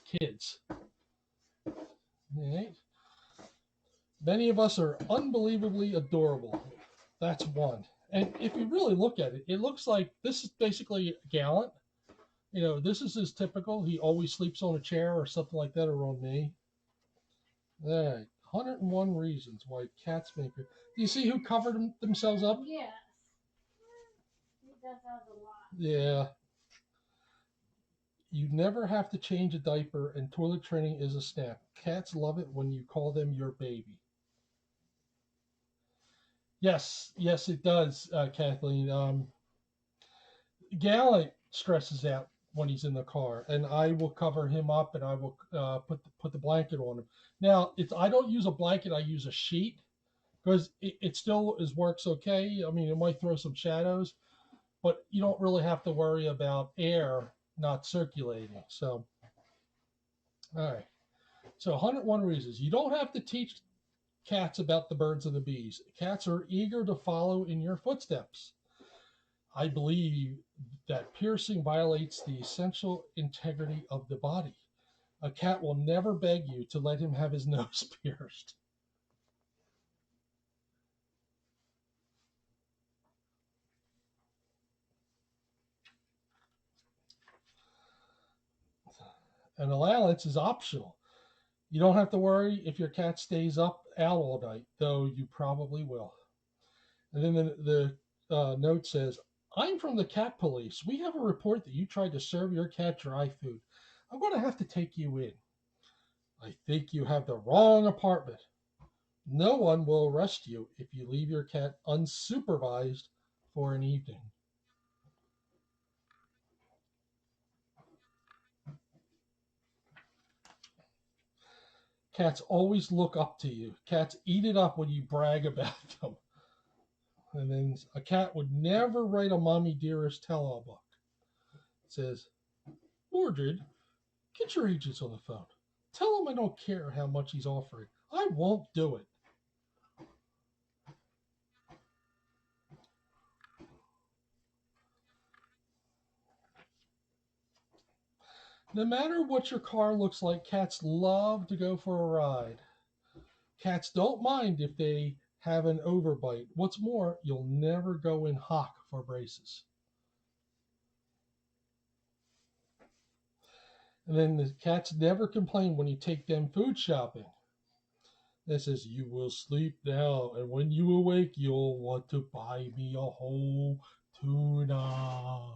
kids. Right? Many of us are unbelievably adorable. That's one. And if you really look at it, it looks like this is basically Gallant. You know, this is his typical. He always sleeps on a chair or something like that, or on me. All right. 101 reasons why cats make it. Do you see who covered themselves up? Yes. He does that a lot. Yeah. You never have to change a diaper, and toilet training is a snap. Cats love it when you call them your baby. Yes, yes, it does, Kathleen. Gallant stresses out when he's in the car, and I will cover him up, and I will put the blanket on him. Now, I don't use a blanket; I use a sheet because it still works okay. I mean, it might throw some shadows, but you don't really have to worry about air not circulating. So, all right. So, 101 reasons you don't have to teach cats about the birds and the bees. Cats are eager to follow in your footsteps. I believe that piercing violates the essential integrity of the body. A cat will never beg you to let him have his nose pierced. An allowance is optional. You don't have to worry if your cat stays up out all night, though you probably will. And then the note says, I'm from the cat police. We have a report that you tried to serve your cat dry food. I'm going to have to take you in. I think you have the wrong apartment. No one will arrest you if you leave your cat unsupervised for an evening. Cats always look up to you. Cats eat it up when you brag about them. And then a cat would never write a mommy dearest tell-all book. It says, Mordred, get your agents on the phone. Tell him I don't care how much he's offering. I won't do it. No matter what your car looks like, cats love to go for a ride. Cats don't mind if they have an overbite. What's more, you'll never go in hock for braces. And then the cats never complain when you take them food shopping. It says, you will sleep now, and when you awake, you'll want to buy me a whole tuna.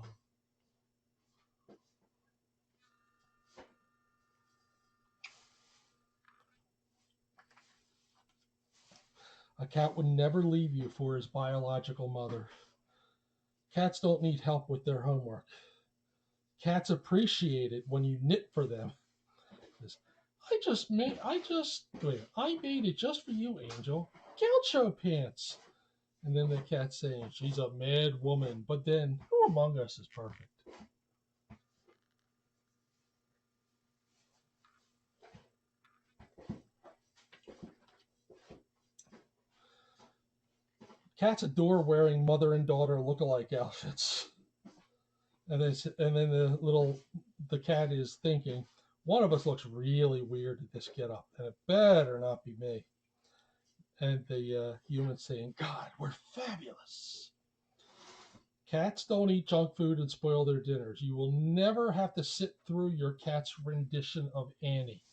A cat would never leave you for his biological mother. Cats don't need help with their homework. Cats appreciate it when you knit for them. I made it just for you, Angel. Gaucho pants. And then the cat saying, she's a mad woman. But then, who among us is perfect? Cats adore wearing mother and daughter look-alike outfits. And then the cat is thinking, one of us looks really weird at this get-up, and it better not be me. And the human's saying, God, we're fabulous. Cats don't eat junk food and spoil their dinners. You will never have to sit through your cat's rendition of Annie.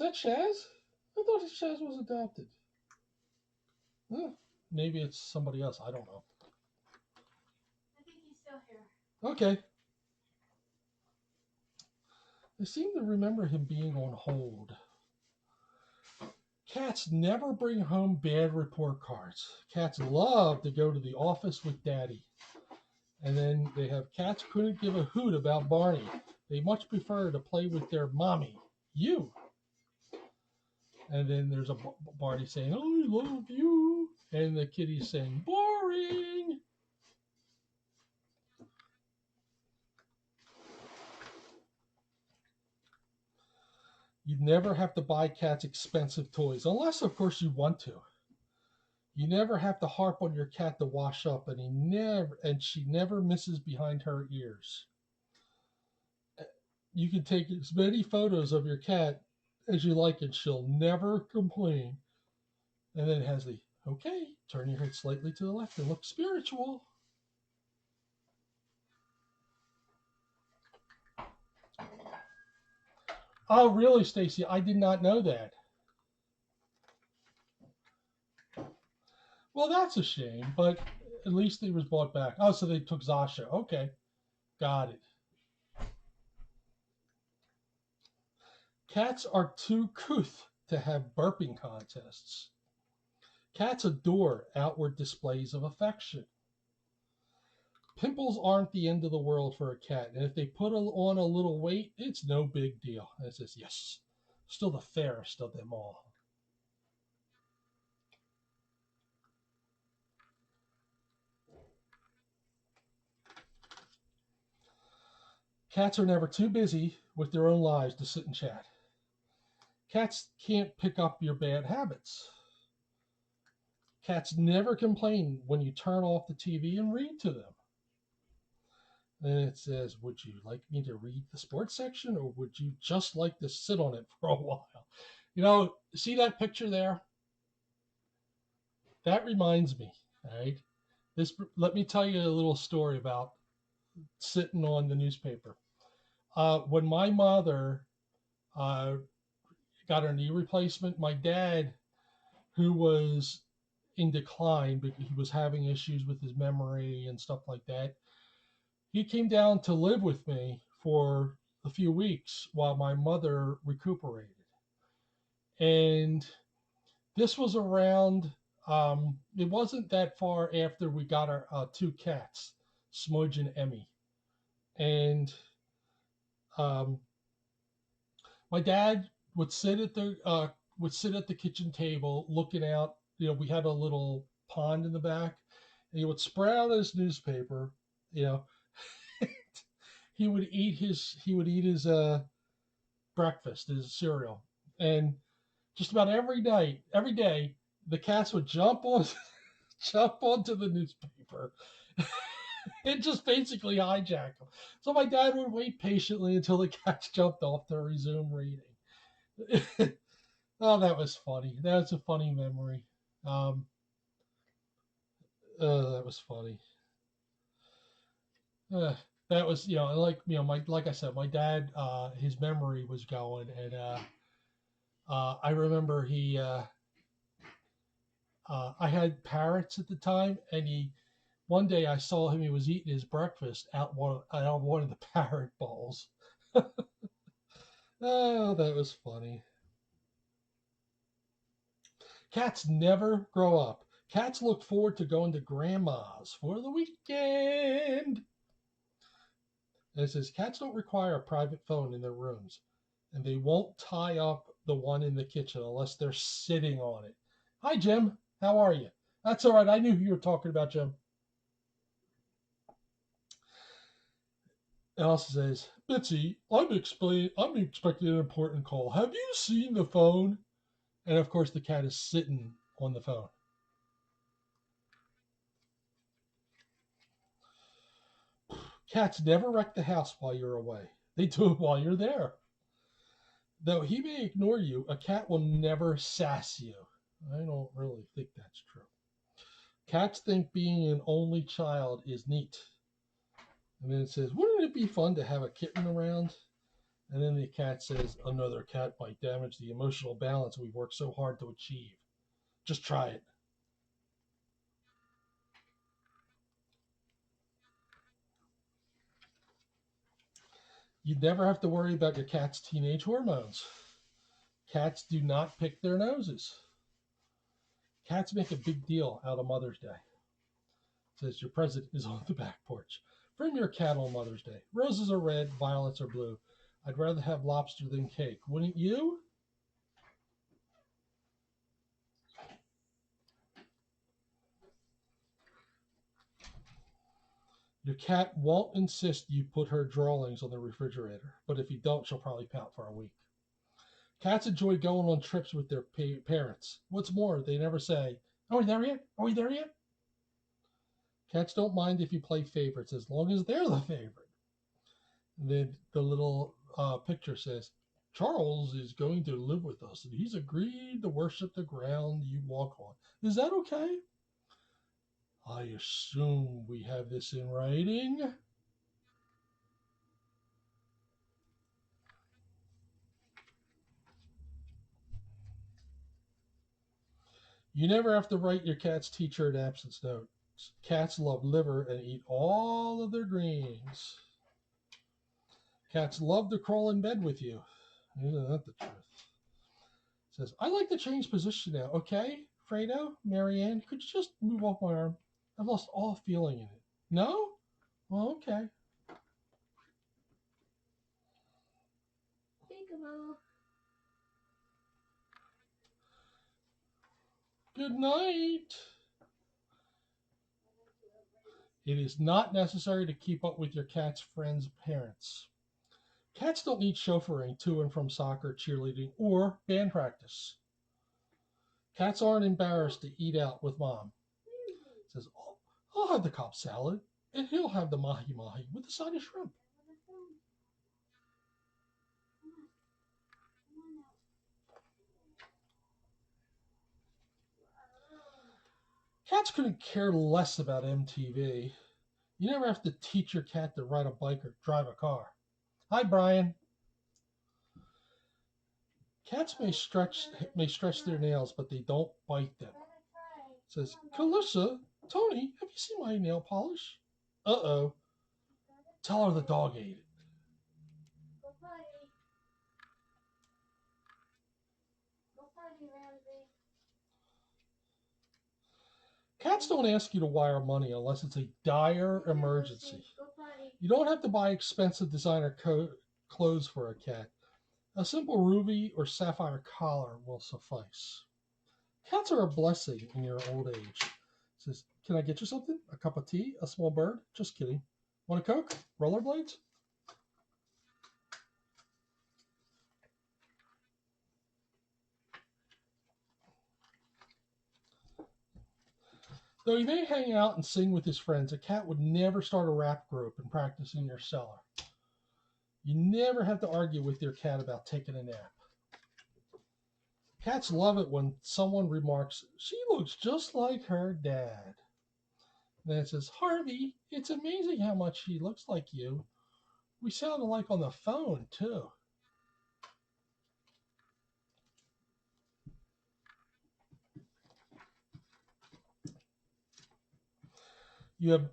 Is that Shaz? I thought Shaz was adopted. Huh. Maybe it's somebody else. I don't know. I think he's still here. Okay. I seem to remember him being on hold. Cats never bring home bad report cards. Cats love to go to the office with Daddy. And then they have cats couldn't give a hoot about Barney. They much prefer to play with their mommy, you. And then there's a Barney saying, I love you. And the kitty's saying, boring. You never have to buy cats expensive toys, unless, of course, you want to. You never have to harp on your cat to wash up, and she never misses behind her ears. You can take as many photos of your cat as you like, and she'll never complain. And then it has the, okay, turn your head slightly to the left and look spiritual. Oh, really, Stacy? I did not know that. Well, that's a shame, but at least he was brought back. Oh, so they took Zasha. Okay, got it. Cats are too couth to have burping contests. Cats adore outward displays of affection. Pimples aren't the end of the world for a cat, and if they put on a little weight, it's no big deal. And it says, yes, still the fairest of them all. Cats are never too busy with their own lives to sit and chat. Cats can't pick up your bad habits. Cats never complain when you turn off the TV and read to them. And it says, would you like me to read the sports section, or would you just like to sit on it for a while? You know, see that picture there? That reminds me, all right? Let me tell you a little story about sitting on the newspaper. When my mother got her knee replacement, my dad, who was in decline because he was having issues with his memory and stuff like that, he came down to live with me for a few weeks while my mother recuperated. And this was around, it wasn't that far after we got our two cats, Smudge and Emmy. And my dad would sit at the kitchen table looking out. You know, we had a little pond in the back, and he would spread out his newspaper. You know, he would eat his breakfast, his cereal, and just about every day, the cats would jump onto the newspaper and just basically hijack them. So my dad would wait patiently until the cats jumped off to resume reading. Oh, that was funny. That's a funny memory. Um, that was funny. Uh, that was, like I said, my dad, his memory was going, and I remember I had parrots at the time, and one day I saw him. He was eating his breakfast out of one of the parrot bowls. Oh, that was funny. Cats never grow up. Cats look forward to going to grandma's for the weekend. And it says cats don't require a private phone in their rooms, and they won't tie up the one in the kitchen unless they're sitting on it. Hi, Jim. How are you? That's all right. I knew who you were talking about, Jim. It also says, Bitsy, I'm expecting an important call. Have you seen the phone? And of course, the cat is sitting on the phone. Cats never wreck the house while you're away. They do it while you're there. Though he may ignore you, a cat will never sass you. I don't really think that's true. Cats think being an only child is neat. And then it says, wouldn't it be fun to have a kitten around? And then the cat says, another cat might damage the emotional balance we've worked so hard to achieve. Just try it. You'd never have to worry about your cat's teenage hormones. Cats do not pick their noses. Cats make a big deal out of Mother's Day. It says your present is on the back porch. Bring your cat on Mother's Day. Roses are red, violets are blue. I'd rather have lobster than cake. Wouldn't you? Your cat won't insist you put her drawings on the refrigerator, but if you don't, she'll probably pout for a week. Cats enjoy going on trips with their parents. What's more, they never say, "Are we there yet? Are we there yet?" Cats don't mind if you play favorites as long as they're the favorite. And then the little picture says, Charles is going to live with us and he's agreed to worship the ground you walk on. Is that okay? I assume we have this in writing. You never have to write your cat's teacher an absence note. Cats love liver and eat all of their greens. Cats love to crawl in bed with you. Isn't that the truth? It says, I like to change position now. Okay, Fredo, Marianne, could you just move off my arm? I've lost all feeling in it. No? Well, okay. Peekaboo. Good night. It is not necessary to keep up with your cat's friends' parents. Cats don't need chauffeuring to and from soccer, cheerleading, or band practice. Cats aren't embarrassed to eat out with mom. It says, oh, I'll have the Cobb salad, and he'll have the mahi-mahi with a side of shrimp. Cats couldn't care less about MTV. You never have to teach your cat to ride a bike or drive a car. Hi, Brian. Cats may stretch their nails, but they don't bite them. It says, Calissa, Tony, have you seen my nail polish? Uh-oh. Tell her the dog ate it. Go potty. Go potty, Ramsey. Cats don't ask you to wire money unless it's a dire emergency. Go potty. You don't have to buy expensive designer clothes for a cat. A simple ruby or sapphire collar will suffice. Cats are a blessing in your old age. It says, can I get you something? A cup of tea? A small bird? Just kidding. Want a Coke? Rollerblades? Though he may hang out and sing with his friends, a cat would never start a rap group and practice in your cellar. You never have to argue with your cat about taking a nap. Cats love it when someone remarks, she looks just like her dad. Then it says, Harvey, it's amazing how much he looks like you. We sound alike on the phone, too. You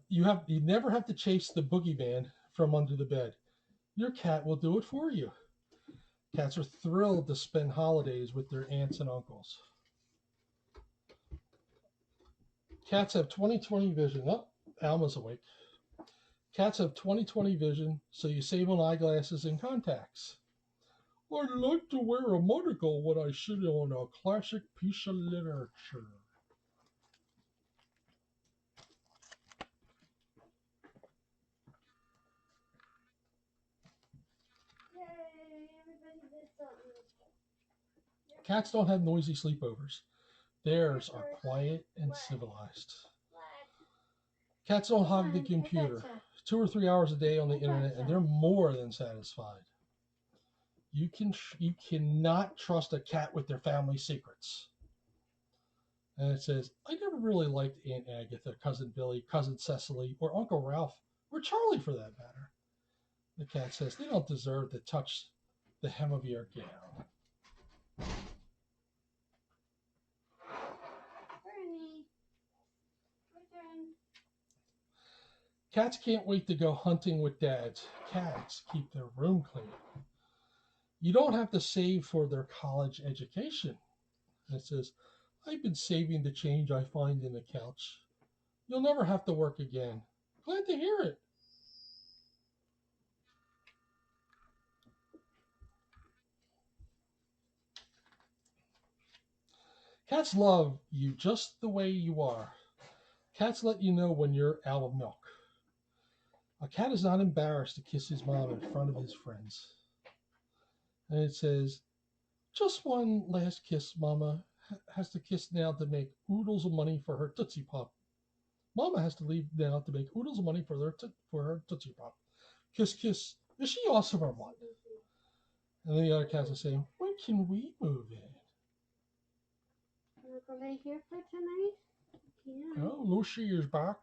never have to chase the boogeyman from under the bed. Your cat will do it for you. Cats are thrilled to spend holidays with their aunts and uncles. Cats have 20/20 vision. Oh, Alma's awake. Cats have 20/20 vision, so you save on eyeglasses and contacts. I'd like to wear a monocle when I sit on a classic piece of literature. Yay, everybody did something. Cats don't have noisy sleepovers. Theirs are quiet and civilized. Cats don't hog the computer 2 or 3 hours a day on the internet, and they're more than satisfied. You cannot trust a cat with their family secrets. And it says, I never really liked Aunt Agatha, Cousin Billy, Cousin Cecily, or Uncle Ralph, or Charlie for that matter. The cat says, they don't deserve to touch the hem of your gown. Bernie, return. Cats can't wait to go hunting with dads. Cats keep their room clean. You don't have to save for their college education. And it says, I've been saving the change I find in the couch. You'll never have to work again. Glad to hear it. Cats love you just the way you are. Cats let you know when you're out of milk. A cat is not embarrassed to kiss his mom in front of his friends. And it says, Just one last kiss, Mama has to kiss now to make oodles of money for her Tootsie Pop. Mama has to leave now to make oodles of money for her Tootsie Pop. Kiss, kiss. Is she awesome or what? And then the other cats are saying, when can we move in? Wanna go lay here for tonight? Yeah. Oh, Lucy is back.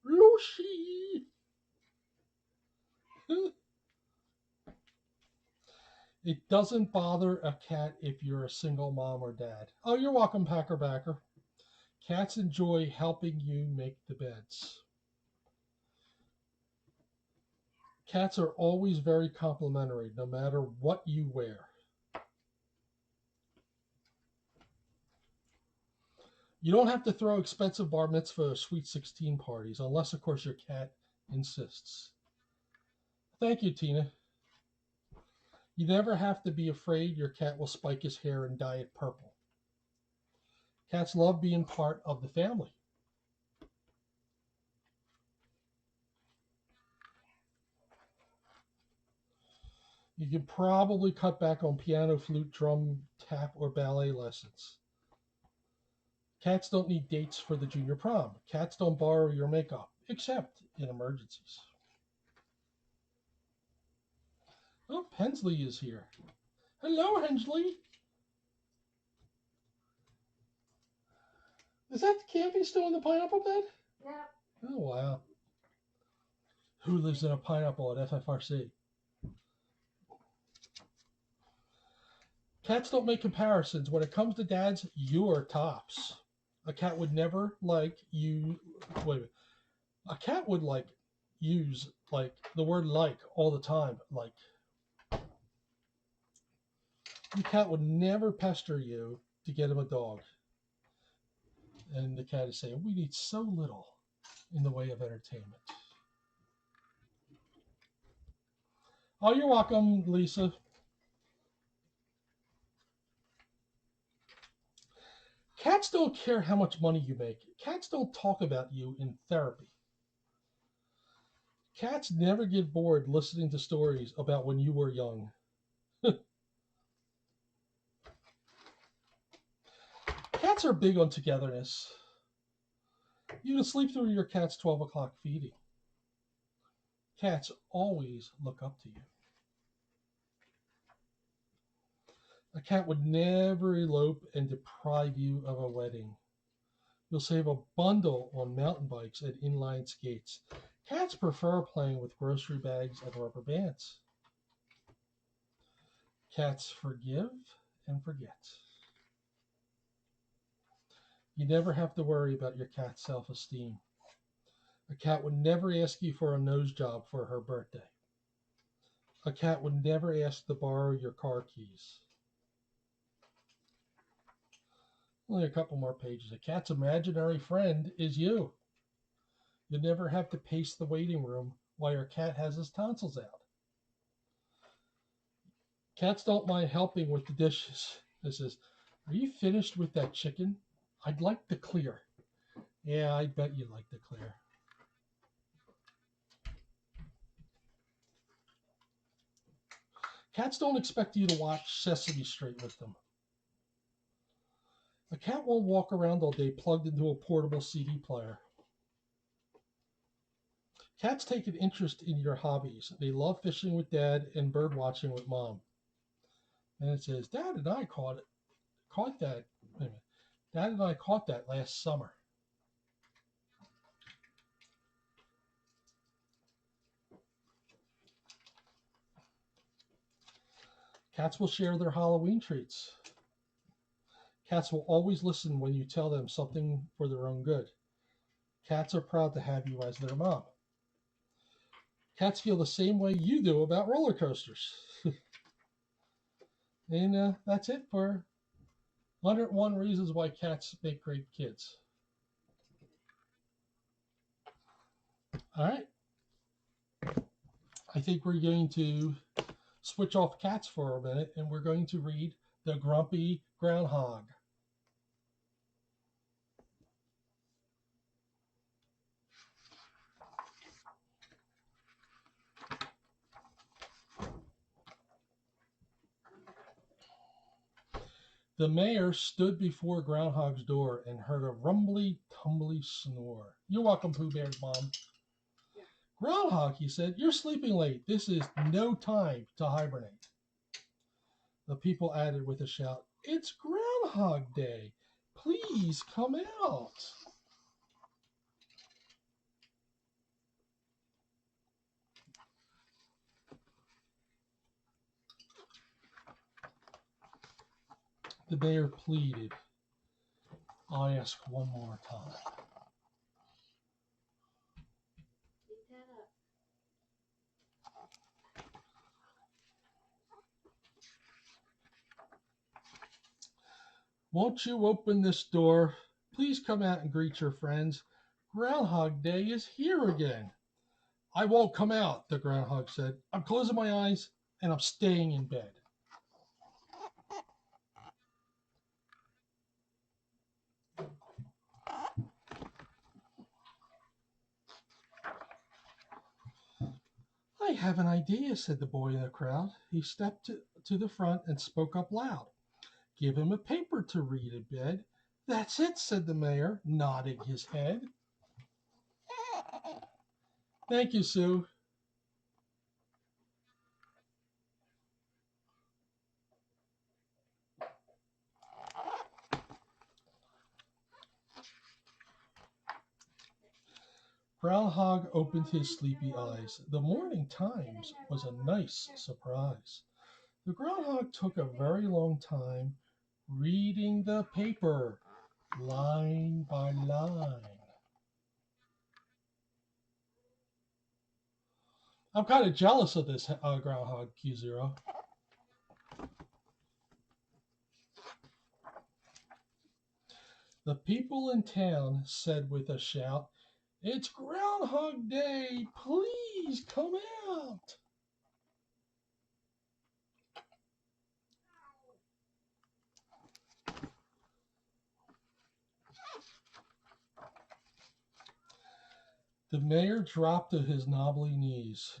Lucy! It doesn't bother a cat if you're a single mom or dad. Oh, you're welcome, Packer Backer. Cats enjoy helping you make the beds. Cats are always very complimentary, no matter what you wear. You don't have to throw expensive bar mitzvah or sweet 16 parties, unless, of course, your cat insists. Thank you, Tina. You never have to be afraid your cat will spike his hair and dye it purple. Cats love being part of the family. You can probably cut back on piano, flute, drum, tap, or ballet lessons. Cats don't need dates for the junior prom. Cats don't borrow your makeup, except in emergencies. Oh, Hensley is here. Hello, Hensley. Is that Campy still in the pineapple bed? Yeah. Oh, wow. Who lives in a pineapple at FFRC? Cats don't make comparisons. When it comes to dads, you're tops. A cat would never like you. Wait a minute. A cat would use the word like all the time. Like, your cat would never pester you to get him a dog. And the cat is saying, we need so little in the way of entertainment. Oh, you're welcome, Lisa. Cats don't care how much money you make. Cats don't talk about you in therapy. Cats never get bored listening to stories about when you were young. Cats are big on togetherness. You can sleep through your cat's 12 o'clock feeding. Cats always look up to you. A cat would never elope and deprive you of a wedding. You'll save a bundle on mountain bikes and inline skates. Cats prefer playing with grocery bags and rubber bands. Cats forgive and forget. You never have to worry about your cat's self-esteem. A cat would never ask you for a nose job for her birthday. A cat would never ask to borrow your car keys. Only a couple more pages. A cat's imaginary friend is you. You never have to pace the waiting room while your cat has his tonsils out. Cats don't mind helping with the dishes. It says, are you finished with that chicken? I'd like to clear. Yeah, I bet you'd like to clear. Cats don't expect you to watch Sesame Street with them. A cat won't walk around all day plugged into a portable CD player. Cats take an interest in your hobbies. They love fishing with Dad and bird watching with Mom. And it says, Dad and I caught that. Wait a minute. Dad and I caught that last summer. Cats will share their Halloween treats. Cats will always listen when you tell them something for their own good. Cats are proud to have you as their mom. Cats feel the same way you do about roller coasters. And that's it for 101 Reasons Why Cats Make Great Kids. All right. I think we're going to switch off cats for a minute, and we're going to read The Grumpy Groundhog. The mayor stood before Groundhog's door and heard a rumbly, tumbly snore. You're welcome, Pooh Bear's mom. Yeah. Groundhog, he said, you're sleeping late. This is no time to hibernate. The people added with a shout, it's Groundhog Day. Please come out. The mayor pleaded, I ask one more time. Pick that up. Won't you open this door? Please come out and greet your friends. Groundhog Day is here again. I won't come out, the groundhog said. I'm closing my eyes and I'm staying in bed. I have an idea, said the boy in the crowd. He stepped to the front and spoke up loud. Give him a paper to read in bed. That's it, said the mayor, nodding his head. Thank you, Sue. Groundhog opened his sleepy eyes. The Morning Times was a nice surprise. The groundhog took a very long time reading the paper, line by line. I'm kind of jealous of this groundhog, Q0. The people in town said with a shout, it's Groundhog Day, please come out. The mayor dropped to his knobby knees,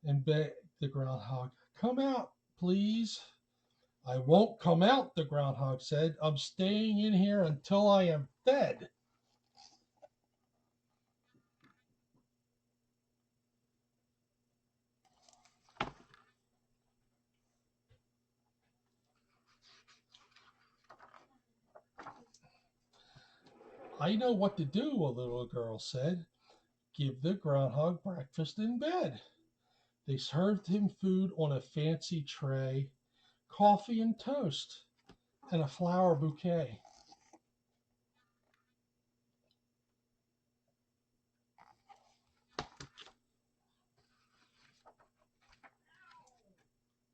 and begged the groundhog, come out, please. I won't come out, the groundhog said. I'm staying in here until I am fed. I know what to do, a little girl said. Give the groundhog breakfast in bed. They served him food on a fancy tray, coffee and toast, and a flower bouquet.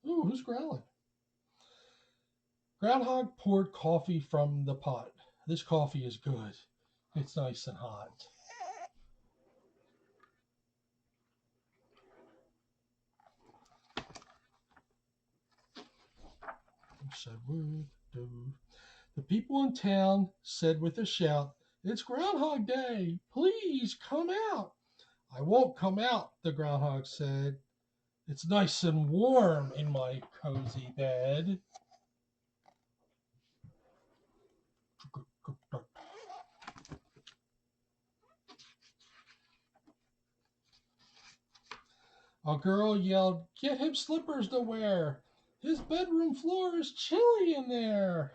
Ooh, who's growling? Groundhog poured coffee from the pot. This coffee is good. It's nice and hot. The people in town said with a shout, it's Groundhog Day. Please come out. I won't come out, the groundhog said. It's nice and warm in my cozy bed. A girl yelled, get him slippers to wear. His bedroom floor is chilly in there.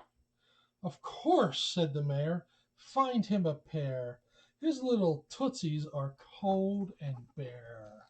Of course, said the mayor. Find him a pair. His little tootsies are cold and bare.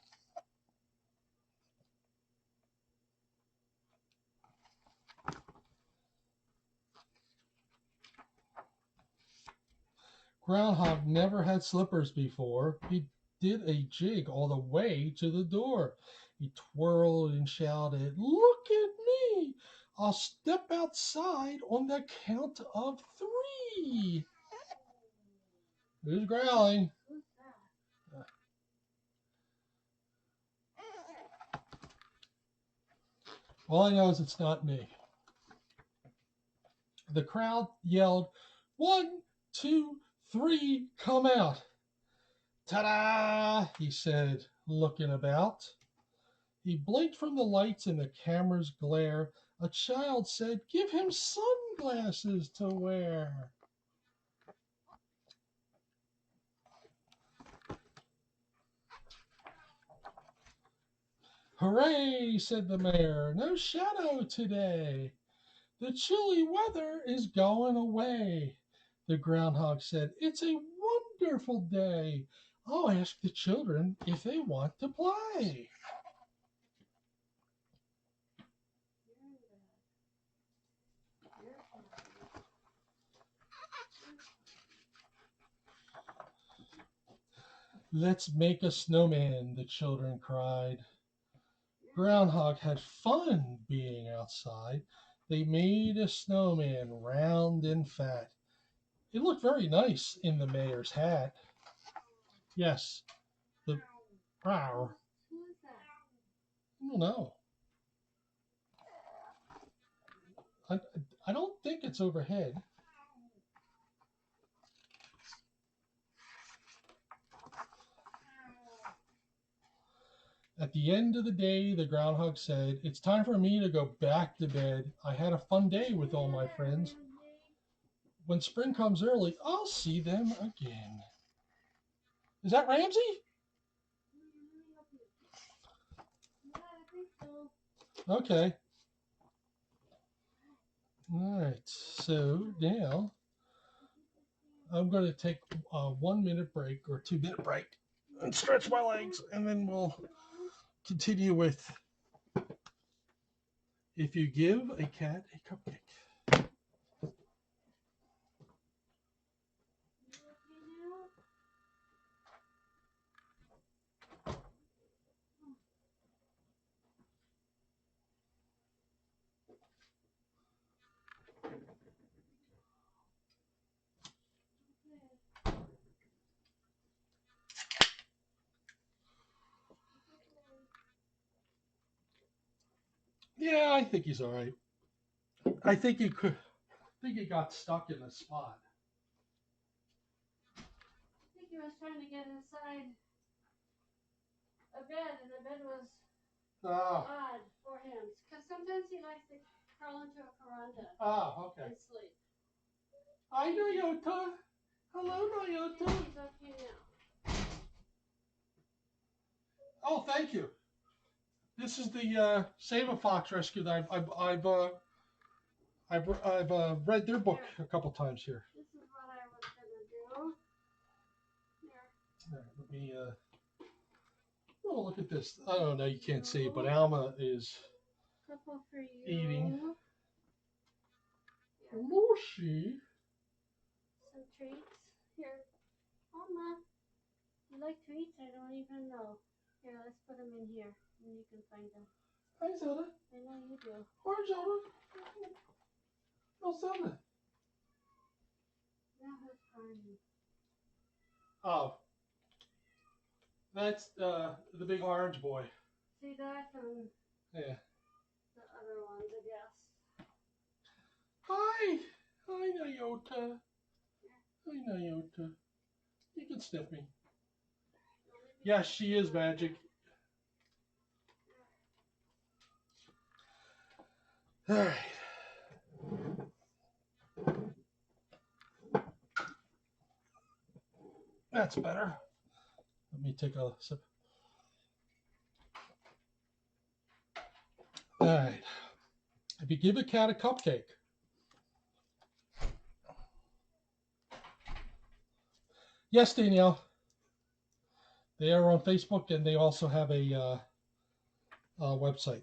Groundhog never had slippers before. He did a jig all the way to the door. He twirled and shouted, look at me! I'll step outside on the count of 3. Who's growling? Who's that? All I know is it's not me. The crowd yelled, 1, 2, 3, come out. Ta-da, he said, looking about. He blinked from the lights and the camera's glare. A child said, "Give him sunglasses to wear." "Hooray," said the mayor. "No shadow today. The chilly weather is going away." The groundhog said, "It's a wonderful day. I'll ask the children if they want to play." "Let's make a snowman," the children cried. Groundhog had fun being outside. They made a snowman round and fat. It looked very nice in the mayor's hat. Yes, the brow. I don't know. I, I don't think it's overhead. At the end of the day, the groundhog said, "It's time for me to go back to bed. I had a fun day with all my friends. When spring comes early, I'll see them again." Is that Ramsey? Okay. All right. So now I'm going to take a 1 minute break or 2 minute break and stretch my legs, and then we'll continue with If You Give a Cat a Cupcake. Yeah, I think he's all right. I think he could. I think he got stuck in a spot. I think he was trying to get inside a bed, and the bed was odd for him. Because sometimes he likes to crawl into a veranda Okay. and sleep. Hi, Toyota. Hello, Toyota. He's okay now. Oh, thank you. This is the Save a Fox Rescue that I've read their book a couple times here. This is what I was gonna do. Here. Let me oh, look at this. I don't know, you can't see, but Alma is Couple for you. eating. Lucy. Some treats. Here. Alma. You like treats? I don't even know. Here, let's put them in here, and you can find them. Hi, Zelda. I know you do. Hi, Zelda. No, Zelda. Now who's crying? Oh, that's the big orange boy. See that? Yeah. The other ones, I guess. Hi. Hi, Toyota. Hi, Toyota. You can sniff me. Yes, she is magic. All right. That's better. Let me take a sip. All right. If you give a cat a cupcake, yes, Danielle, they are on Facebook, and they also have a website.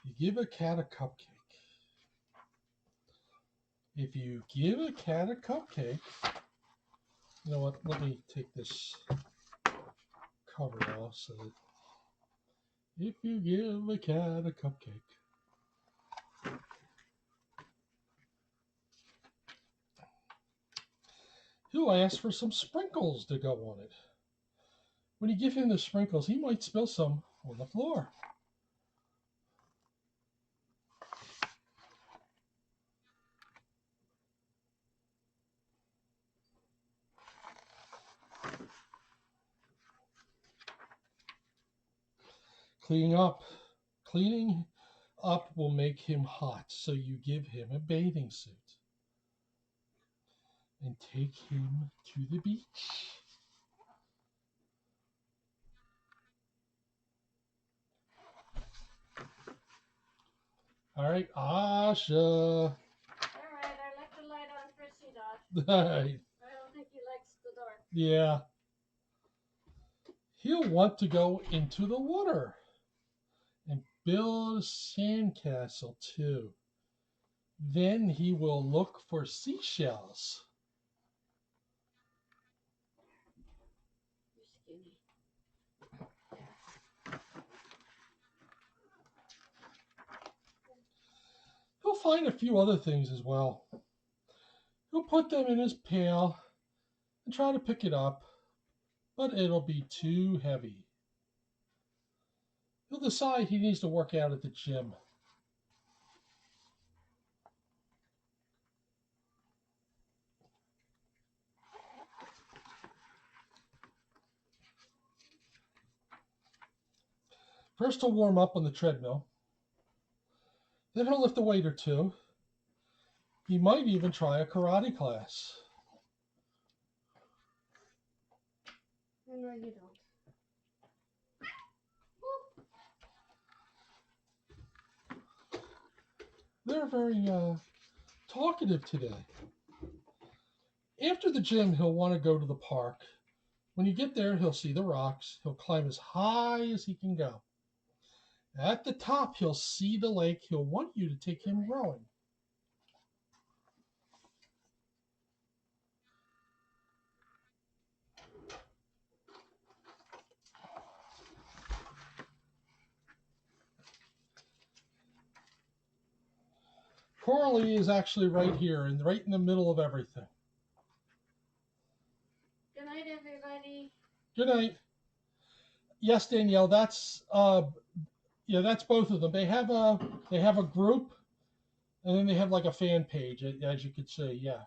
You give a cat a cupcake. If you give a cat a cupcake, you know what? Let me take this cover off so that if you give a cat a cupcake, he'll ask for some sprinkles to go on it. When you give him the sprinkles, he might spill some on the floor. Cleaning up Cleaning up will make him hot, so you give him a bathing suit and take him to the beach. All right, Asha. All right, I left the light on for C-Dot. All right. I don't think he likes the dark. Yeah. He'll want to go into the water and build a sandcastle too. Then he will look for seashells. You're skinny. He'll find a few other things as well. He'll put them in his pail and try to pick it up, but it'll be too heavy. He'll decide he needs to work out at the gym. First he'll warm up on the treadmill. Then he'll lift a weight or two. He might even try a karate class. No, you don't. They're very talkative today. After the gym, he'll want to go to the park. When you get there, he'll see the rocks. He'll climb as high as he can go. At the top, he'll see the lake. He'll want you to take him rowing. Coralie is actually right here and right in the middle of everything. Good night, everybody. Good night. Yes, Danielle, that's that's both of them. They have a group, and then they have like a fan page, as you can see. Yeah.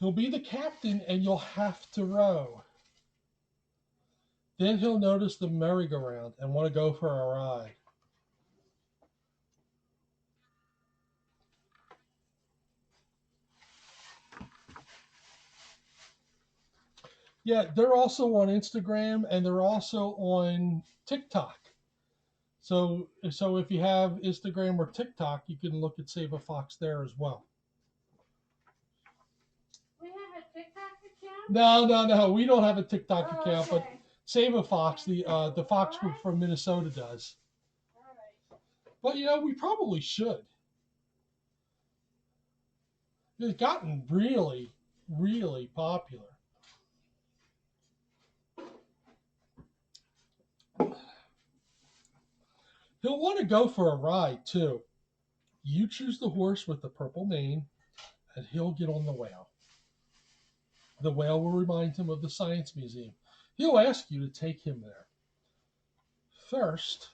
He'll be the captain, and you'll have to row. Then he'll notice the merry-go-round and want to go for a ride. Yeah, they're also on Instagram and they're also on TikTok. So if you have Instagram or TikTok, you can look at Save a Fox there as well. We have a TikTok account? No, we don't have a TikTok account, okay. but Save a Fox, the Fox group from Minnesota does. All right. But we probably should. It's gotten really, really popular. He'll want to go for a ride, too. You choose the horse with the purple mane, and he'll get on the whale. The whale will remind him of the Science Museum. He'll ask you to take him there. First,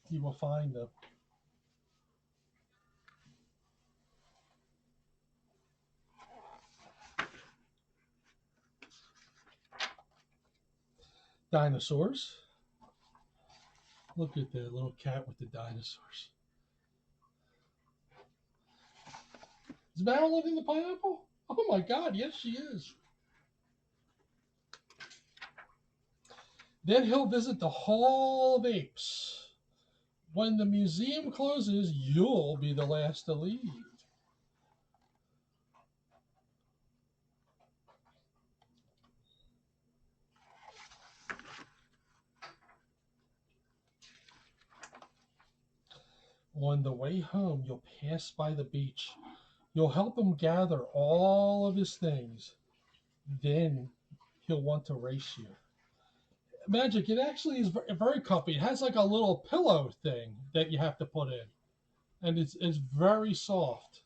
he will find the dinosaurs. Look at that little cat with the dinosaurs. Is Marilyn the pineapple? Oh my God, yes she is. Then he'll visit the Hall of Apes. When the museum closes, you'll be the last to leave. On the way home, you'll pass by the beach. You'll help him gather all of his things. Then he'll want to race you. Magic, it actually is very comfy. It has like a little pillow thing that you have to put in. And it's very soft.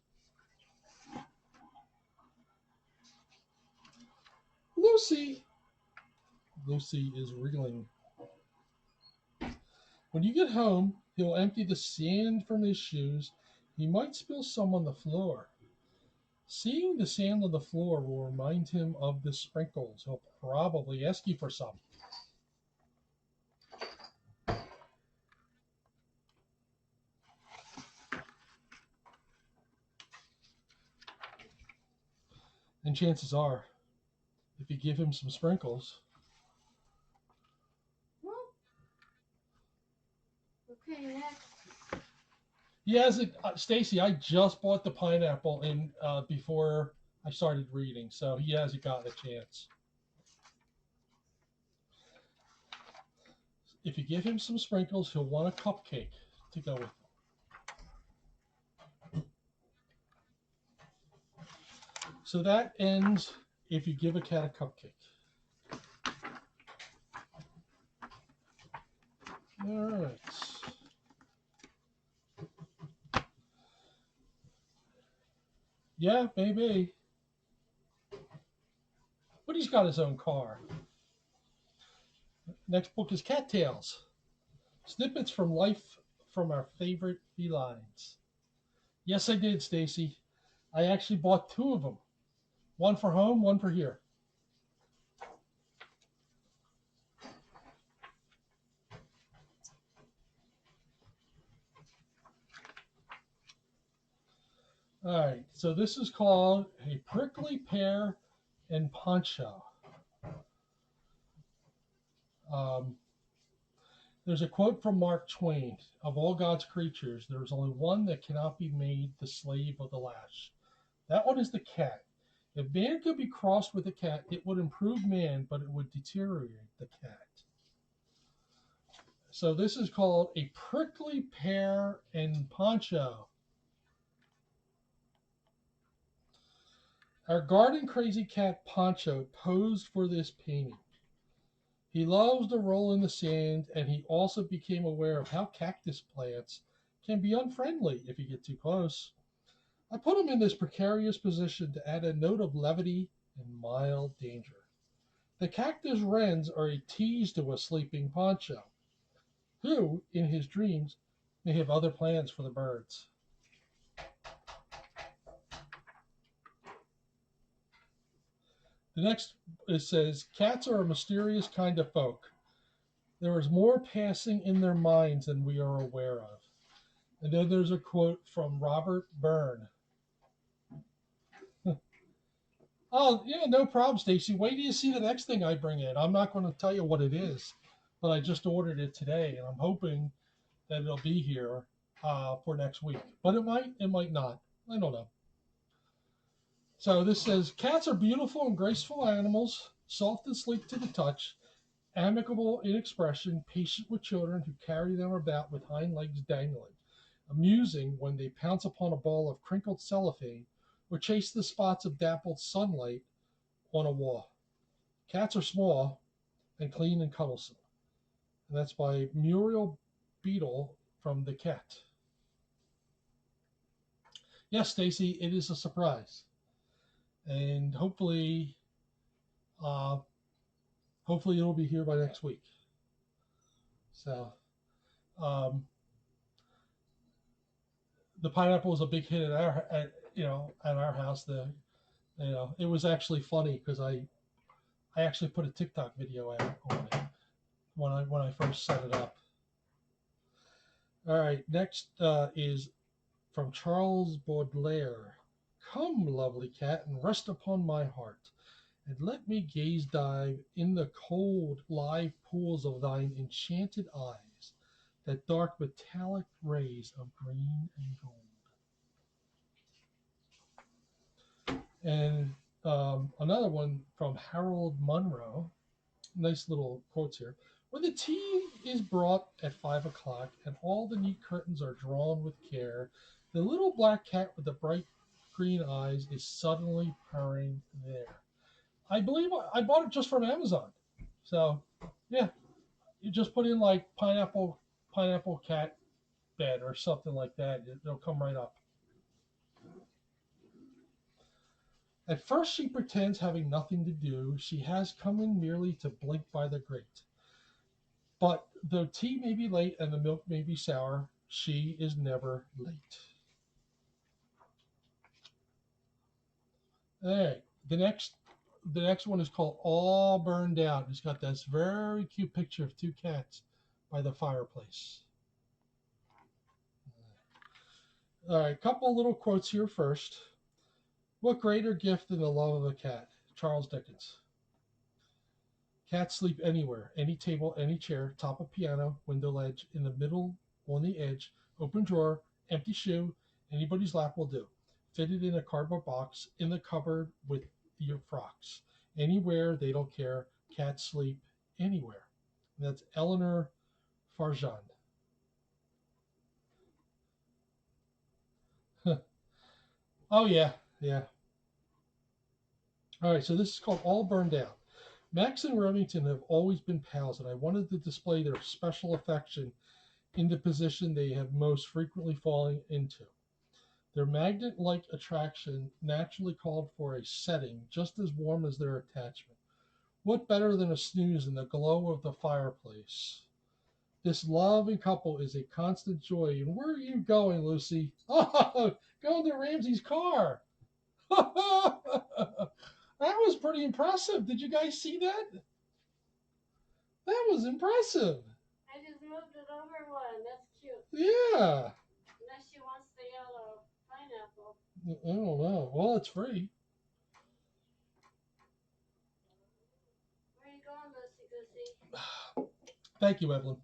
Lucy is wriggling. When you get home, he'll empty the sand from his shoes. He might spill some on the floor. Seeing the sand on the floor will remind him of the sprinkles. He'll probably ask you for some. And chances are, if you give him some sprinkles. Well, okay, next. He has it, Stacy. I just bought the pineapple in before I started reading, so he hasn't gotten a chance. If you give him some sprinkles, he'll want a cupcake to go with them. So that ends if you give a cat a cupcake. All right. Yeah, maybe. But he's got his own car. Next book is Cattails. Snippets from life from our favorite felines. Yes, I did, Stacy. I actually bought 2 of them. One for home, one for here. All right, so this is called A Prickly Pear and Poncho. There's a quote from Mark Twain: "Of all God's creatures, there is only one that cannot be made the slave of the lash." That one is the cat. If man could be crossed with a cat, it would improve man, but it would deteriorate the cat. So this is called A Prickly Pear and Poncho. Our garden crazy cat Poncho posed for this painting. He loves to roll in the sand, and he also became aware of how cactus plants can be unfriendly if you get too close. I put him in this precarious position to add a note of levity and mild danger. The cactus wrens are a tease to a sleeping Poncho, who, in his dreams, may have other plans for the birds. The next, it says, cats are a mysterious kind of folk. There is more passing in their minds than we are aware of. And then there's a quote from Robert Byrne. Oh, yeah, no problem, Stacy. Wait till you see the next thing I bring in. I'm not going to tell you what it is, but I just ordered it today, and I'm hoping that it'll be here for next week. But it might not. I don't know. So this says, cats are beautiful and graceful animals, soft and sleek to the touch, amicable in expression, patient with children who carry them about with hind legs dangling, amusing when they pounce upon a ball of crinkled cellophane or chase the spots of dappled sunlight on a wall. Cats are small and clean and cuddlesome. And that's by Muriel Beadle from The Cat. Yes, Stacy, it is a surprise. And hopefully it'll be here by next week. So, the pineapple was a big hit at our house. It was actually funny because I actually put a TikTok video out on it when I first set it up. All right, next is from Charles Baudelaire. Come, lovely cat, and rest upon my heart, and let me gaze dive in the cold, live pools of thine enchanted eyes, that dark metallic rays of green and gold. And another one from Harold Munro. Nice little quotes here. When the tea is brought at 5 o'clock and all the neat curtains are drawn with care, the little black cat with the bright green eyes is suddenly purring there. I believe I bought it just from Amazon. So, yeah, you just put in like pineapple cat bed or something like that. It'll come right up. At first she pretends having nothing to do. She has come in merely to blink by the grate. But though tea may be late and the milk may be sour, she is never late. All right, the next one is called All Burned Out. It's got this very cute picture of 2 cats by the fireplace. All right, couple little quotes here first. What greater gift than the love of a cat? Charles Dickens. Cats sleep anywhere, any table, any chair, top of piano, window ledge, in the middle, on the edge, open drawer, empty shoe, anybody's lap will do. Fitted in a cardboard box, in the cupboard with your frocks. Anywhere, they don't care. Cats sleep anywhere. And that's Eleanor Farjeon. Oh, yeah, yeah. All right, so this is called All Burned Out. Max and Remington have always been pals, and I wanted to display their special affection in the position they have most frequently fallen into. Their magnet like attraction naturally called for a setting just as warm as their attachment. What better than a snooze in the glow of the fireplace? This loving couple is a constant joy. And where are you going, Lucy? Oh, going to Ramsey's car. That was pretty impressive. Did you guys see that? That was impressive. I just moved it over one. That's cute. Yeah. Unless she wants the yellow pineapple. I don't know. Well, it's free. Where are you going, Lucy Goosey? Thank you, Evelyn.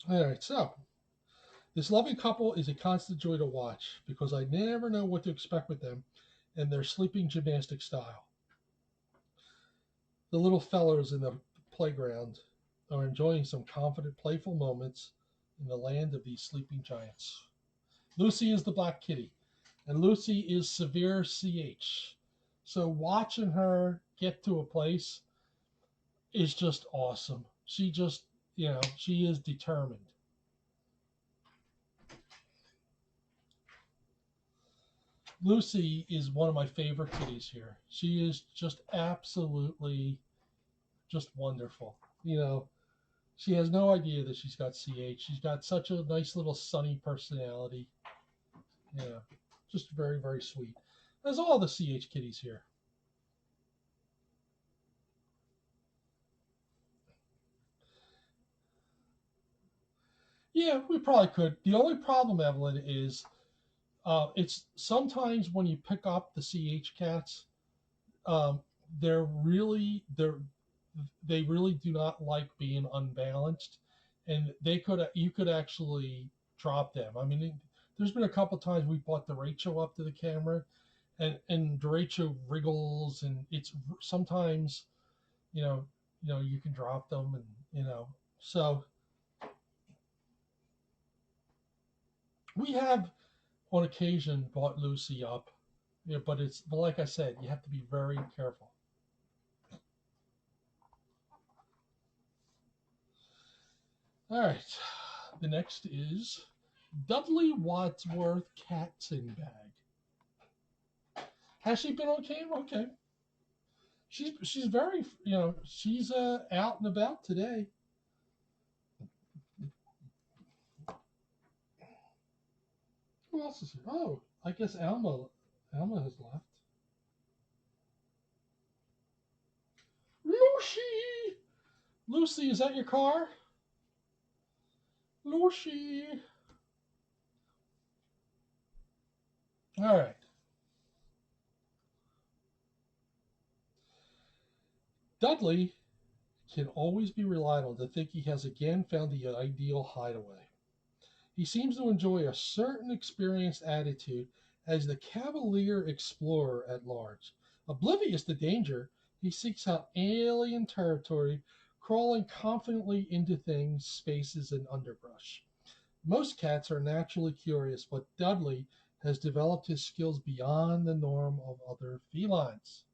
All right, so this loving couple is a constant joy to watch because I never know what to expect with them and their sleeping gymnastic style. The little fellows in the playground are enjoying some confident, playful moments in the land of these sleeping giants. Lucy is the black kitty, and Lucy is severe CH. So watching her get to a place is just awesome. She just, she is determined. Lucy is one of my favorite kitties here. She is just absolutely just wonderful. She has no idea that she's got CH. She's got such a nice little sunny personality. Yeah, just very, very sweet. As all the CH kitties here. Yeah, we probably could. The only problem, Evelyn, is it's sometimes when you pick up the CH cats, um, they really do not like being unbalanced, and you could actually drop them. I mean, there's been a couple times we brought Derecho up to the camera, and Derecho wriggles, and it's sometimes you know you can drop them, and so we have on occasion brought Lucy up, but like I said, you have to be very careful. All right, the next is Dudley Wadsworth Katzenbag. Has she been on camera? Okay. She's very she's out and about today. Who else is here? Oh, I guess Alma has left. Lucy, Lucy, is that your car? Lucy. All right. Dudley can always be relied on to think he has again found the ideal hideaway. He seems to enjoy a certain experienced attitude as the cavalier explorer at large. Oblivious to danger, he seeks out alien territory, crawling confidently into things, spaces, and underbrush. Most cats are naturally curious, but Dudley has developed his skills beyond the norm of other felines.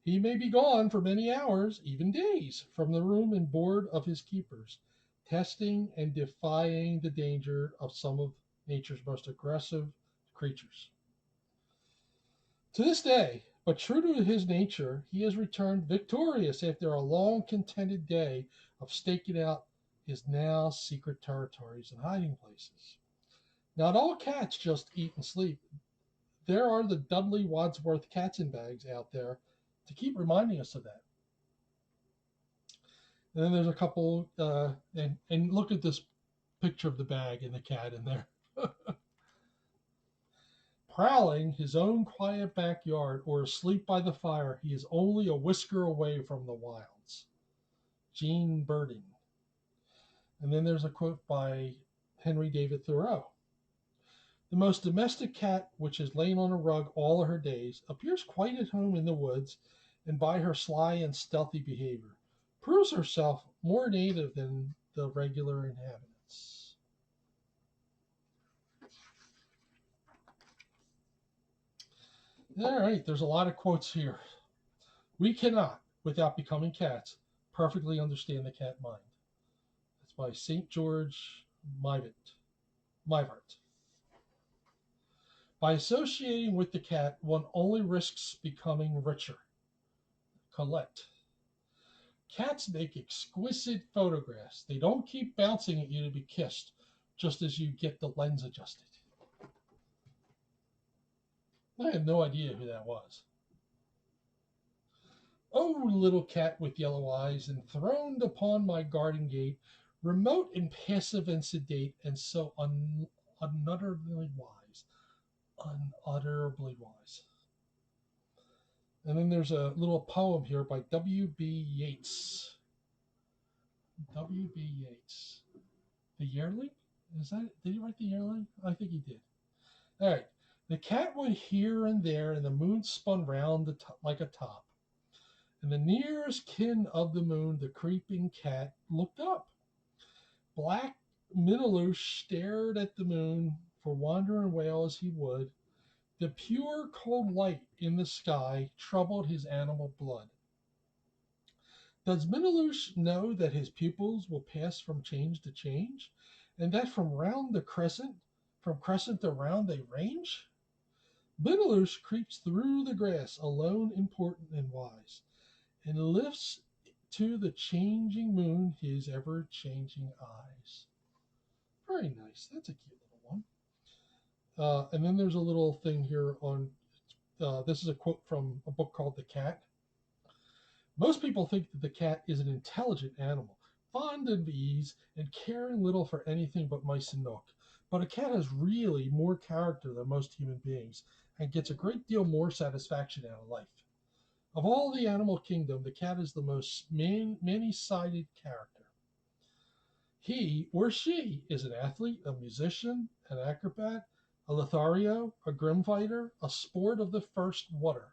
He may be gone for many hours, even days, from the room and board of his keepers, testing and defying the danger of some of nature's most aggressive creatures. To this day, but true to his nature, he has returned victorious after a long contended day of staking out his now secret territories and hiding places. Not all cats just eat and sleep. There are the Dudley Wadsworth Katzenbags out there to keep reminding us of that. And then there's a couple, and look at this picture of the bag and the cat in there. prowling his own quiet backyard or asleep by the fire, he is only a whisker away from the wilds. Gene Birding. And then there's a quote by Henry David Thoreau. The most domestic cat, which has lain on a rug all her days, appears quite at home in the woods, and by her sly and stealthy behavior, proves herself more native than the regular inhabitants. All right, there's a lot of quotes here. We cannot, without becoming cats, perfectly understand the cat mind. That's by St. George Mivart. By associating with the cat, one only risks becoming richer. Colette. Cats make exquisite photographs. They don't keep bouncing at you to be kissed, just as you get the lens adjusted. I had no idea who that was. Oh, little cat with yellow eyes, enthroned upon my garden gate, remote and passive and sedate, and so unutterably wise. Unutterably wise. And then there's a little poem here by W.B. Yeats. W.B. Yeats. The Yearling? Did he write The Yearling? I think he did. All right. The cat went here and there, and the moon spun round like a top. And the nearest kin of the moon, the creeping cat, looked up. Black Miniloosh stared at the moon, for wander and wail as he would. The pure, cold light in the sky troubled his animal blood. Does Miniloosh know that his pupils will pass from change to change, and that from crescent to round they range? Miniloosh creeps through the grass, alone, important, and wise, and lifts to the changing moon his ever-changing eyes. Very nice. That's a cute little one. And then there's a little thing here on, this is a quote from a book called The Cat. Most people think that the cat is an intelligent animal, fond of ease and caring little for anything but mice and milk. But a cat has really more character than most human beings and gets a great deal more satisfaction out of life. Of all the animal kingdom, the cat is the most many-sided character. He or she is an athlete, a musician, an acrobat, a Lothario, a grim fighter, a sport of the first water.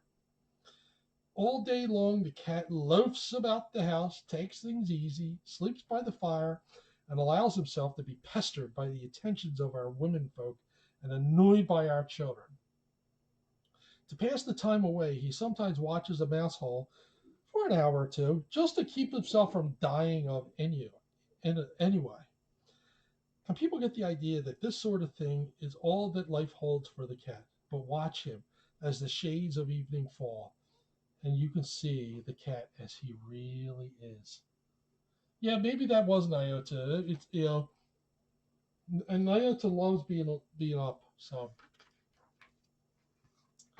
All day long, the cat loafs about the house, takes things easy, sleeps by the fire, and allows himself to be pestered by the attentions of our womenfolk and annoyed by our children. To pass the time away, he sometimes watches a mouse hole for an hour or two, just to keep himself from dying of ennui. Anyway. And people get the idea that this sort of thing is all that life holds for the cat. But watch him as the shades of evening fall, and you can see the cat as he really is. Yeah, maybe that was Nyota. It's, and Nyota loves being up. So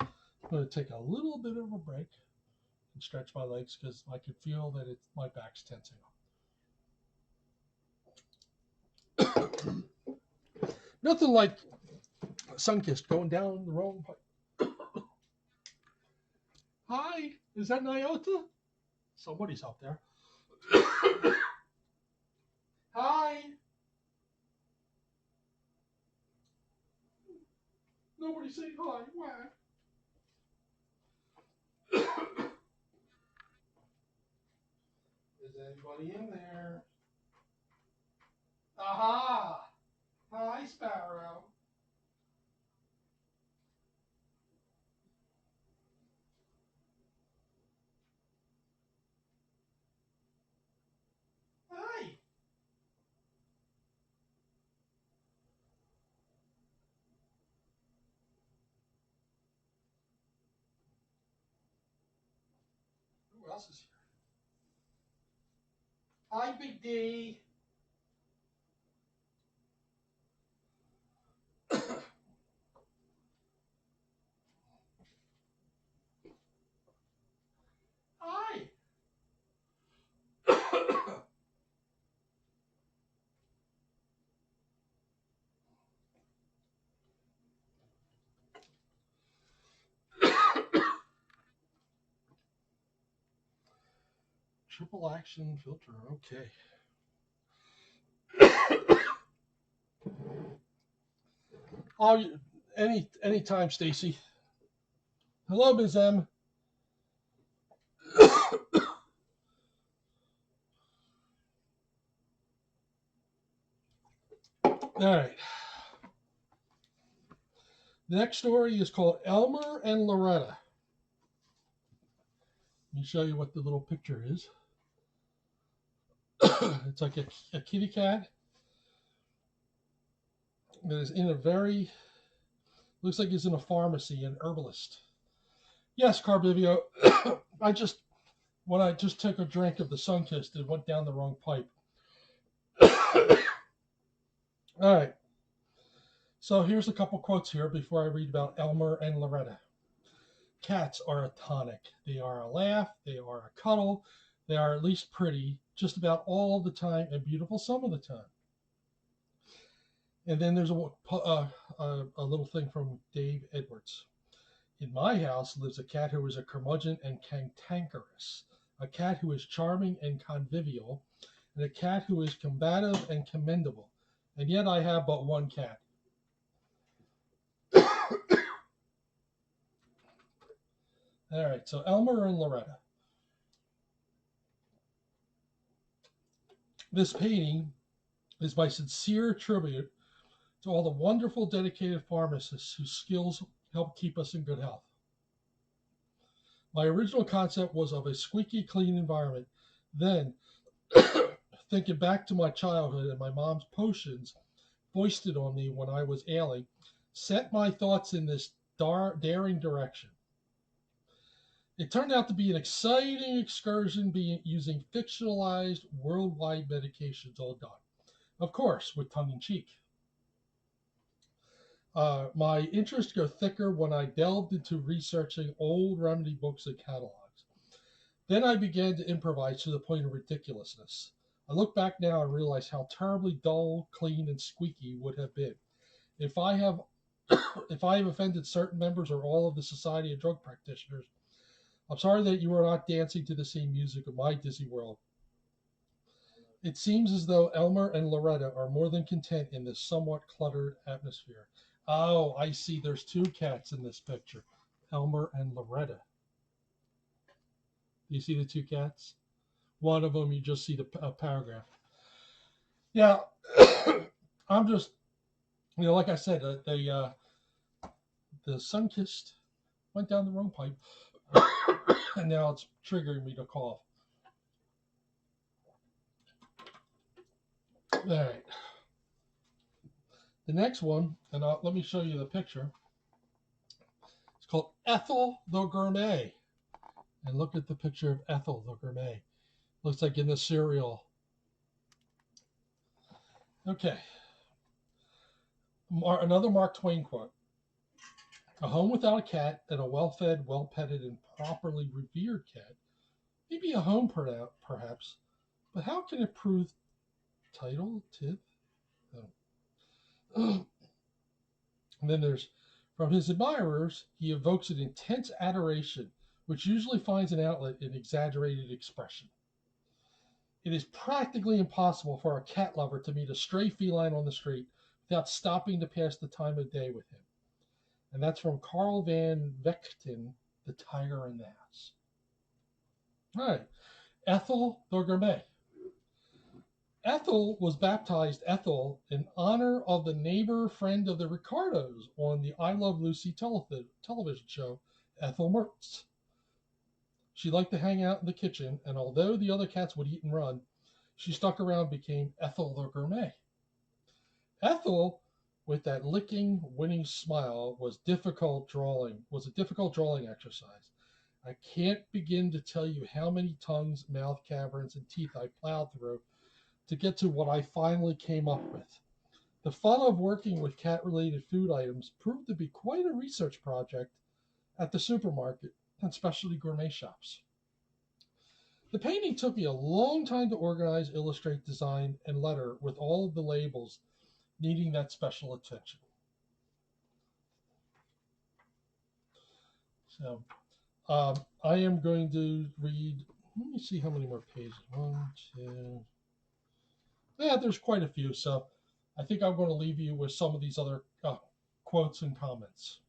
I'm going to take a little bit of a break and stretch my legs because I can feel that my back's tensing up. Nothing like Sunkissed going down the wrong pipe. Hi, is that Nyota? Somebody's out there. Hi. Nobody say hi. Why? Is anybody in there? Aha! Hi, Sparrow. Hi. Who else is here? Hi, Big D. Hi. Triple action filter. Okay. Oh, anytime, Stacy. Hello, Ms. M. All right. The next story is called Elmer and Loretta. Let me show you what the little picture is. It's like a kitty cat that is in a very, looks like he's in a pharmacy, an herbalist. Yes, Carbivio. When I just took a drink of the Sunkist, it went down the wrong pipe. All right. So here's a couple quotes here before I read about Elmer and Loretta. Cats are a tonic. They are a laugh. They are a cuddle. They are at least pretty just about all the time and beautiful some of the time. And then there's a little thing from Dave Edwards. In my house lives a cat who is a curmudgeon and cantankerous, a cat who is charming and convivial, and a cat who is combative and commendable. And yet I have but one cat. All right, so Elmer and Loretta. This painting is my sincere tribute to all the wonderful, dedicated pharmacists whose skills help keep us in good health. My original concept was of a squeaky clean environment. Then, thinking back to my childhood and my mom's potions foisted on me when I was ailing, set my thoughts in this daring direction. It turned out to be an exciting excursion using fictionalized worldwide medications all done. Of course, with tongue-in-cheek. My interests go thicker when I delved into researching old remedy books and catalogs. Then I began to improvise to the point of ridiculousness. I look back now and realize how terribly dull, clean, and squeaky would have been. If I have offended certain members or all of the Society of Drug Practitioners, I'm sorry that you are not dancing to the same music of my dizzy world. It seems as though Elmer and Loretta are more than content in this somewhat cluttered atmosphere. Oh, I see. There's two cats in this picture. Elmer and Loretta. Do you see the two cats? One of them, you just see the paragraph. Yeah, I'm just, like I said, the Sunkist went down the wrong pipe. And now it's triggering me to cough. All right. The next one, and let me show you the picture. It's called Ethel the Gourmet. And look at the picture of Ethel the Gourmet. Looks like in the cereal. Okay. Another Mark Twain quote. A home without a cat and a well-fed, well-petted, and properly revered cat may be a home perhaps, but how can it prove title, tip? Oh. And then there's, from his admirers, he evokes an intense adoration, which usually finds an outlet in exaggerated expression. It is practically impossible for a cat lover to meet a stray feline on the street without stopping to pass the time of day with him. And that's from Carl van Vechten, The Tiger and the Ass. All right. Ethel the Gourmet. Ethel was baptized Ethel in honor of the neighbor friend of the Ricardos on the I Love Lucy television show, Ethel Mertz. She liked to hang out in the kitchen, and although the other cats would eat and run, she stuck around and became Ethel the Gourmet. Ethel, with that licking, winning smile, was a difficult drawing exercise. I can't begin to tell you how many tongues, mouth caverns, and teeth I plowed through to get to what I finally came up with. The fun of working with cat-related food items proved to be quite a research project at the supermarket and specialty gourmet shops. The painting took me a long time to organize, illustrate, design, and letter with all of the labels needing that special attention. So I am going to read Let me see how many more pages. 1, 2. Yeah, there's quite a few. So I think I'm going to leave you with some of these other quotes and comments.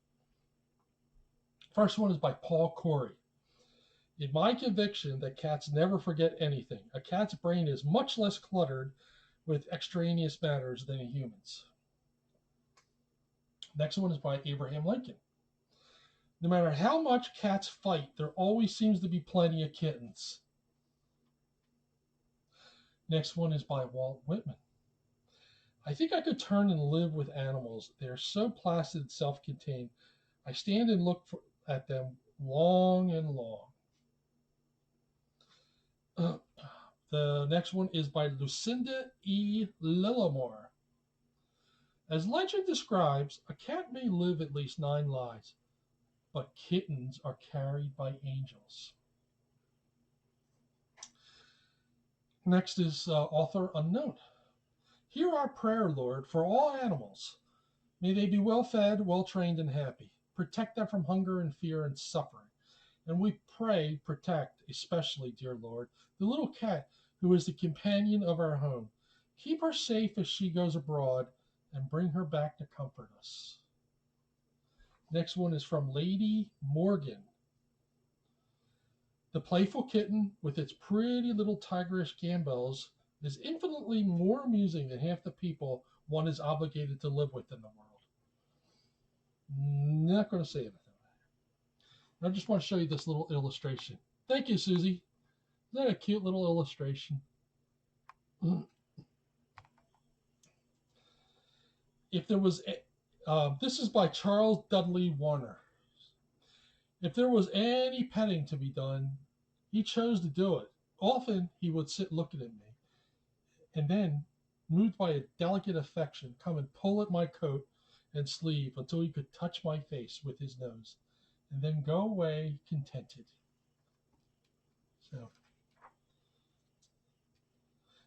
First one is by Paul Corey. In my conviction that cats never forget anything, a cat's brain is much less cluttered with extraneous matters than a human's. Next one is by Abraham Lincoln. No matter how much cats fight, there always seems to be plenty of kittens. Next one is by Walt Whitman. I think I could turn and live with animals. They are so placid and self-contained. I stand and look at them long and long. The next one is by Lucinda E. Lillimore. As legend describes, a cat may live at least 9 lives, but kittens are carried by angels. Next is author unknown. Hear our prayer, Lord, for all animals. May they be well fed, well trained, and happy. Protect them from hunger and fear and suffering. And we pray, protect, especially, dear Lord, the little cat who is the companion of our home. Keep her safe as she goes abroad and bring her back to comfort us. Next one is from Lady Morgan. The playful kitten with its pretty little tigerish gambols is infinitely more amusing than half the people one is obligated to live with in the world. Not going to say anything. I just want to show you this little illustration. Thank you, Susie. Isn't that a cute little illustration? If there was, this is by Charles Dudley Warner. If there was any petting to be done, he chose to do it. Often he would sit looking at me, and then, moved by a delicate affection, come and pull at my coat and sleeve until he could touch my face with his nose, and then go away contented.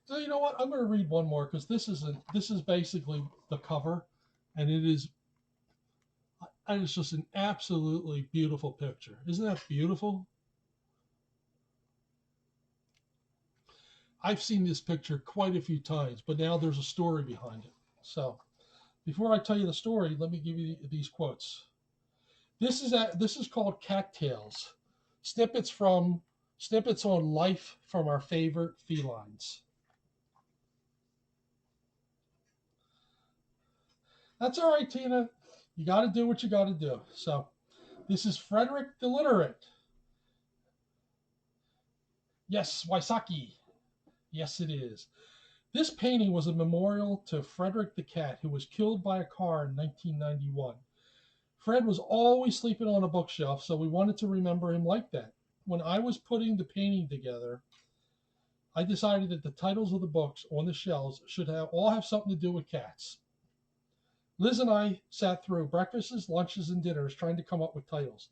So you know what? I'm going to read one more because this is basically the cover, and it is just an absolutely beautiful picture. Isn't that beautiful? I've seen this picture quite a few times, but now there's a story behind it. So before I tell you the story, let me give you these quotes. This is called Cat Tales, snippets on life from our favorite felines. That's all right, Tina. You got to do what you got to do. So this is Frederick the Literate. Yes, Waisaki. Yes, it is. This painting was a memorial to Frederick the cat, who was killed by a car in 1991. Fred was always sleeping on a bookshelf, so we wanted to remember him like that. When I was putting the painting together, I decided that the titles of the books on the shelves should all have something to do with cats. Liz and I sat through breakfasts, lunches, and dinners trying to come up with titles.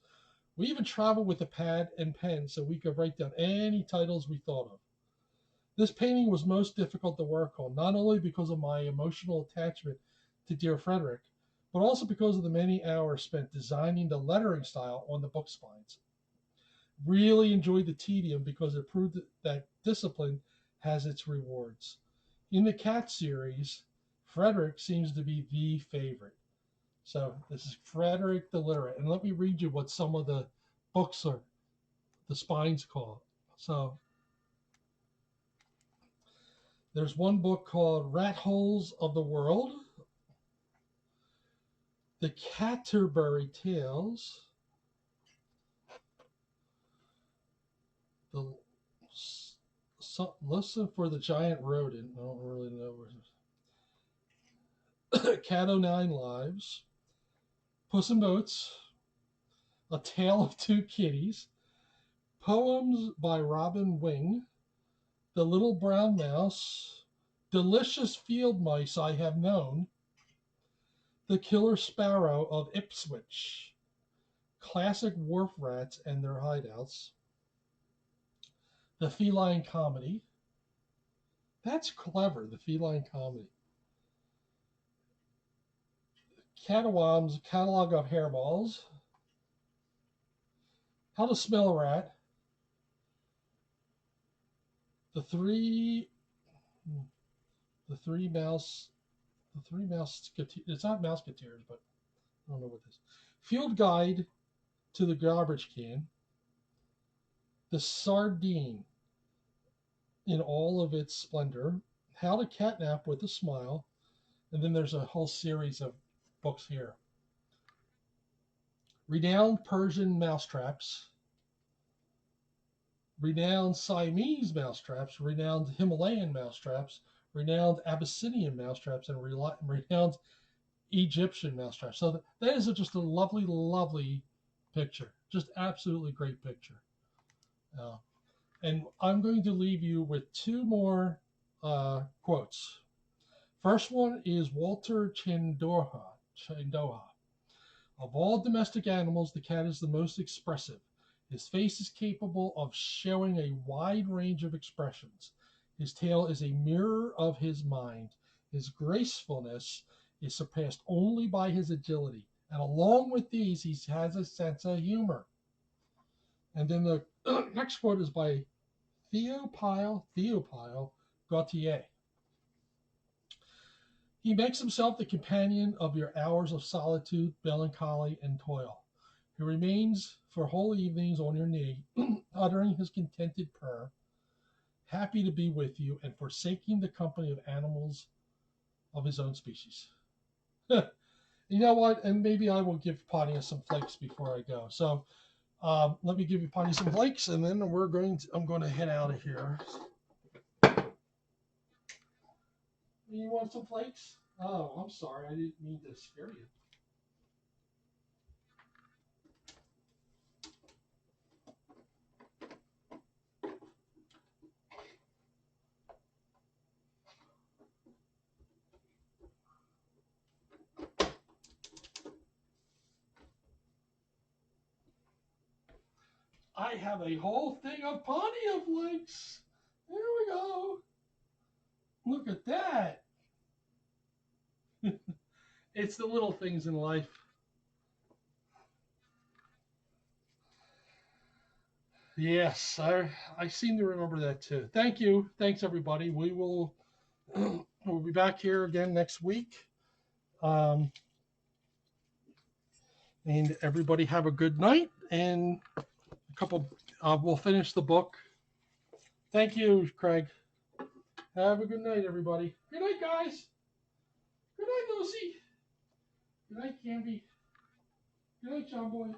We even traveled with a pad and pen so we could write down any titles we thought of. This painting was most difficult to work on, not only because of my emotional attachment to dear Frederick, but also because of the many hours spent designing the lettering style on the book spines. Really enjoyed the tedium because it proved that discipline has its rewards. In the cat series, Frederick seems to be the favorite. So this is Frederick the Literate. And let me read you what some of the books are, the spines called. So there's one book called Rat Holes of the World, The Canterbury Tales, the Listen for the Giant Rodent. I don't really know where Cat O' Nine Lives, Puss in Boots, A Tale of Two Kitties, Poems by Robin Wing, The Little Brown Mouse, Delicious Field Mice I Have Known, The Killer Sparrow of Ipswich, Classic Wharf Rats and Their Hideouts, The Feline Comedy. That's clever, the Feline Comedy. Catawam's Catalog of Hairballs, How to Smell a Rat, the three mouse, it's not Mouseketeers, but I don't know what this is. Field Guide to the Garbage Can, the Sardine in all of its splendor, How to Catnap with a Smile, and then there's a whole series of books here. Renowned Persian Mousetraps, renowned Siamese mousetraps, renowned Himalayan mousetraps, renowned Abyssinian mousetraps, and renowned Egyptian mousetraps. So that is just a lovely, lovely picture. Just absolutely great picture. And I'm going to leave you with two more quotes. First one is Walter Chandoha. Of all domestic animals, the cat is the most expressive. His face is capable of showing a wide range of expressions. His tail is a mirror of his mind. His gracefulness is surpassed only by his agility. And along with these, he has a sense of humor. And then the next quote is by Theophile Gautier. He makes himself the companion of your hours of solitude, melancholy, and toil. He remains for whole evenings on your knee, uttering his contented purr, happy to be with you and forsaking the company of animals of his own species. You know what? And maybe I will give Pontius some flakes before I go. So let me give you Pontius some flakes, and then I'm going to head out of here. You want some flakes? Oh, I'm sorry. I didn't mean to scare you. I have a whole thing of Pontius flakes. There we go. Look at that. It's the little things in life. Yes, I seem to remember that too. Thank you. Thanks, everybody. We'll be back here again next week. And everybody have a good night. And we'll finish the book. Thank you, Craig. Have a good night, everybody. Good night, guys. Good night, Lucy. Good night, Candy. Good night, John Boy.